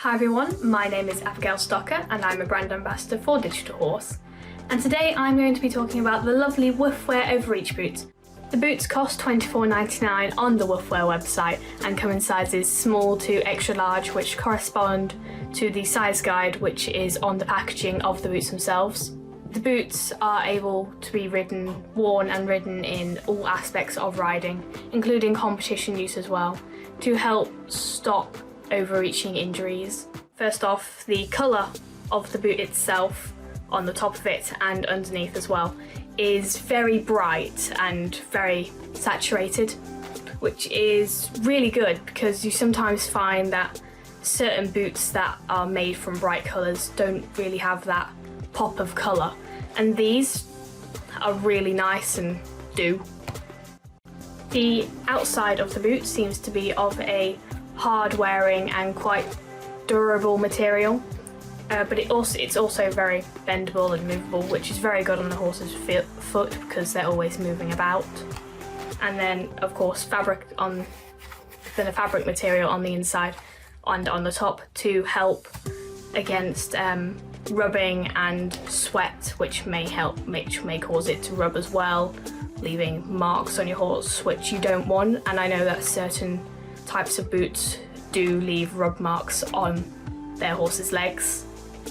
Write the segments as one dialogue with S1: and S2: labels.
S1: Hi everyone, my name is Abigail Stocker and I'm a brand ambassador for Digital Horse. And today I'm going to be talking about the lovely Woof Wear Overreach Boot. The boots cost $24.99 on the Woof Wear website and come in sizes small to extra large, which correspond to the size guide which is on the packaging of the boots themselves. The boots are able to be worn and ridden in all aspects of riding, including competition use as well, to help stop overreaching injuries. First off, the colour of the boot itself, on the top of it and underneath as well, is very bright and very saturated, which is really good because you sometimes find that certain boots that are made from bright colours don't really have that pop of colour, and these are really nice and do. The outside of the boot seems to be of a hard wearing and quite durable material, but it's also very bendable and movable, which is very good on the horse's foot because they're always moving about. And then of course fabric material on the inside and on the top to help against rubbing and sweat, which may cause it to rub as well, leaving marks on your horse which you don't want. And I know that certain types of boots do leave rub marks on their horse's legs,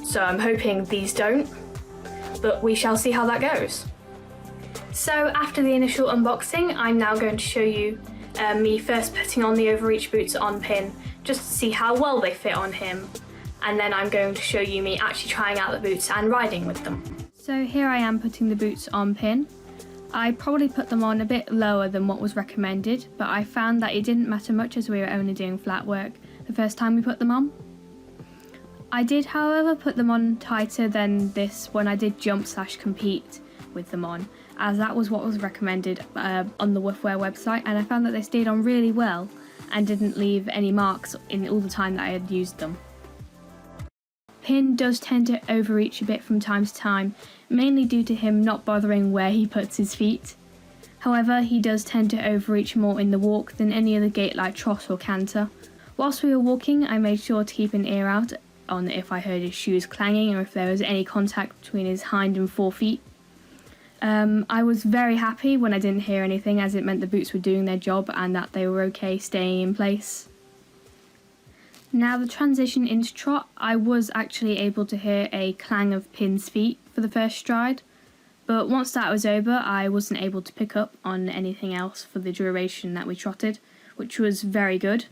S1: so I'm hoping these don't, but we shall see how that goes. So after the initial unboxing, I'm now going to show you me first putting on the Overreach boots on Pin just to see how well they fit on him, and then I'm going to show you me actually trying out the boots and riding with them. So here I am putting the boots on Pin. I probably put them on a bit lower than what was recommended, but I found that it didn't matter much as we were only doing flat work the first time we put them on. I did, however, put them on tighter than this when I did jump/compete with them on, as that was what was recommended on the Woof Wear website, and I found that they stayed on really well and didn't leave any marks in all the time that I had used them. Pin does tend to overreach a bit from time to time, mainly due to him not bothering where he puts his feet. However, he does tend to overreach more in the walk than any other gait like trot or canter. Whilst we were walking, I made sure to keep an ear out on if I heard his shoes clanging or if there was any contact between his hind and forefeet. I was very happy when I didn't hear anything, as it meant the boots were doing their job and that they were okay staying in place. Now the transition into trot, I was actually able to hear a clang of Pin's feet for the first stride, but once that was over I wasn't able to pick up on anything else for the duration that we trotted, which was very good.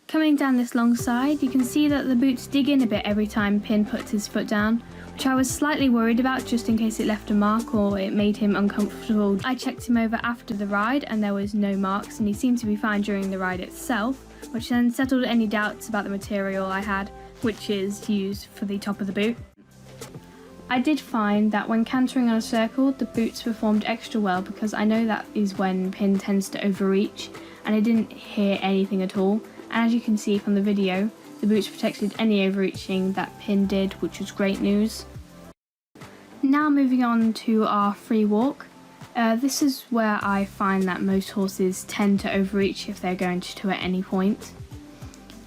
S1: Coming down this long side, you can see that the boots dig in a bit every time Pin puts his foot down, which I was slightly worried about just in case it left a mark or it made him uncomfortable. I checked him over after the ride and there was no marks, and he seemed to be fine during the ride itself, which then settled any doubts about the material I had, which is used for the top of the boot. I did find that when cantering on a circle, the boots performed extra well because I know that is when Pin tends to overreach, and I didn't hear anything at all. And as you can see from the video, the boots protected any overreaching that Pin did, which was great news. Now moving on to our free walk. This is where I find that most horses tend to overreach if they're going to at any point,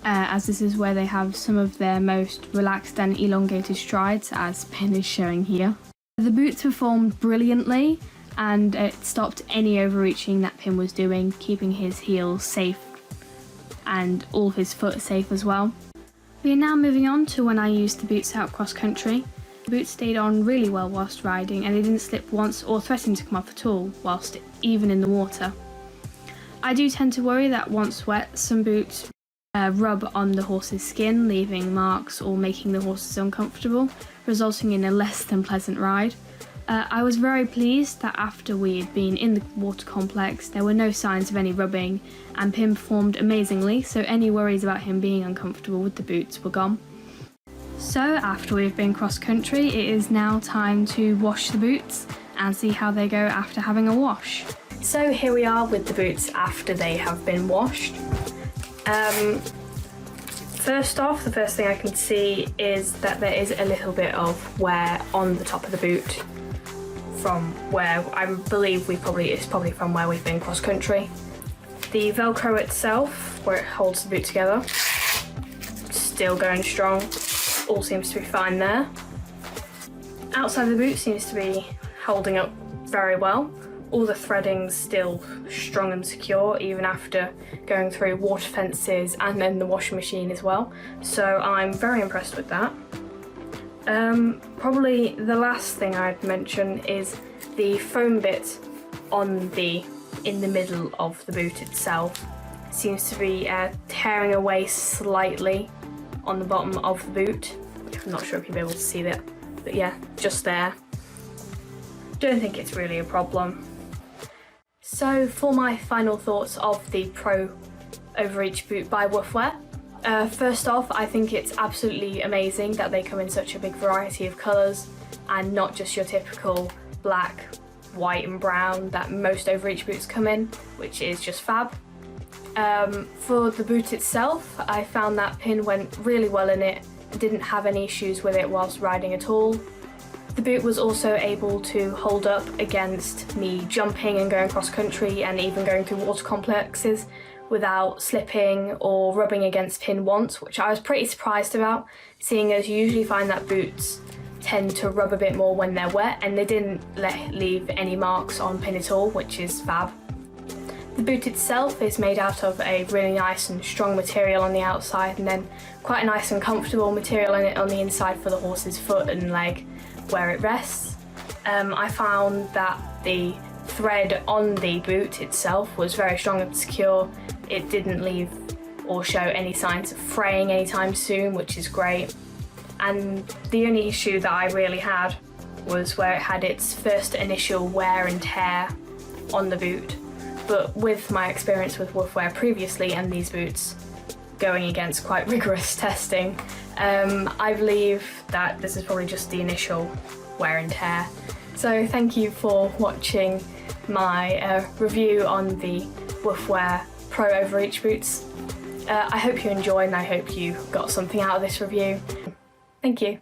S1: as this is where they have some of their most relaxed and elongated strides, as Pin is showing here. The boots performed brilliantly and it stopped any overreaching that Pin was doing, keeping his heels safe and all of his foot safe as well. We are now moving on to when I used the boots out cross country. The boots stayed on really well whilst riding and they didn't slip once or threaten to come off at all, whilst even in the water. I do tend to worry that once wet, some boots rub on the horse's skin, leaving marks or making the horses uncomfortable, resulting in a less than pleasant ride. I was very pleased that after we had been in the water complex, there were no signs of any rubbing and Pin performed amazingly, so any worries about him being uncomfortable with the boots were gone. So after we've been cross country, it is now time to wash the boots and see how they go after having a wash. So here we are with the boots after they have been washed. First off, the first thing I can see is that there is a little bit of wear on the top of the boot from where I believe it's probably from where we've been cross country. The Velcro itself, where it holds the boot together, still going strong. All seems to be fine there. Outside of the boot seems to be holding up very well. All the threading's still strong and secure even after going through water fences and then the washing machine as well. So I'm very impressed with that. Probably the last thing I'd mention is the foam bit in the middle of the boot itself. Seems to be tearing away slightly on the bottom of the boot. I'm not sure if you'll be able to see that, but yeah, just there. Don't think it's really a problem. So for my final thoughts of the Pro Overreach Boot by Woof Wear. First off, I think it's absolutely amazing that they come in such a big variety of colours and not just your typical black, white and brown that most Overreach boots come in, which is just fab. For the boot itself, I found that pin went really well in it and didn't have any issues with it whilst riding at all. The boot was also able to hold up against me jumping and going cross country and even going through water complexes without slipping or rubbing against pin once, which I was pretty surprised about, seeing as you usually find that boots tend to rub a bit more when they're wet, and they didn't leave any marks on pin at all, which is fab. The boot itself is made out of a really nice and strong material on the outside and then quite a nice and comfortable material in it on the inside for the horse's foot and leg where it rests. I found that the thread on the boot itself was very strong and secure. It didn't leave or show any signs of fraying anytime soon, which is great. And the only issue that I really had was where it had its first initial wear and tear on the boot. But with my experience with Woof Wear previously and these boots going against quite rigorous testing, I believe that this is probably just the initial wear and tear. So thank you for watching my review on the Woof Wear Pro Overreach boots. I hope you enjoyed and I hope you got something out of this review. Thank you.